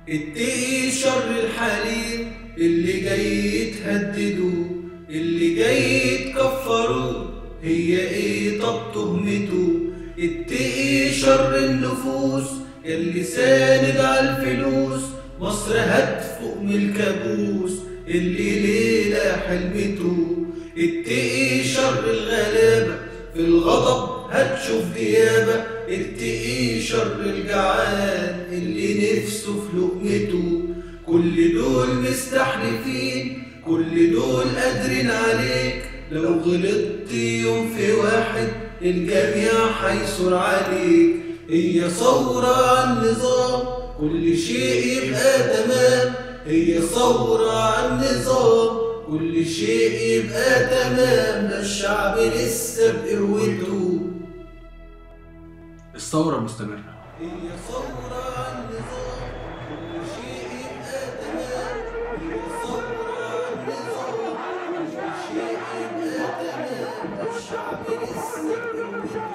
اتقي شر الحليم اللي جاي تهددوا، اللي جاي تكفروا، هي ايه طب تهمته؟ اتقي شر النفوس اللي ساند عالفلوس، مصر هتفوق من الكابوس اللي ليلة حلمته. اتقي شر الغلابة في الغضب هتشوف ديابة، اتقي شر الجعان اللي نفسه في لقمته. كل دول مستحلفين، كل دول قادرين عليك، لو غلطت يوم في واحد الجميع هيثور عليك. هي ثورة عن نظام كل شيء يبقى تمام، هي ثورة عن نظام كل شيء يبقى تمام، ده الشعب لسه بقوته. الثورة مستمرة. هي ثورة عن نظام كل شيء يبقى تمام، هي ثورة عن نظام كل شيء يبقى تمام، ده الشعب لسه بقوته.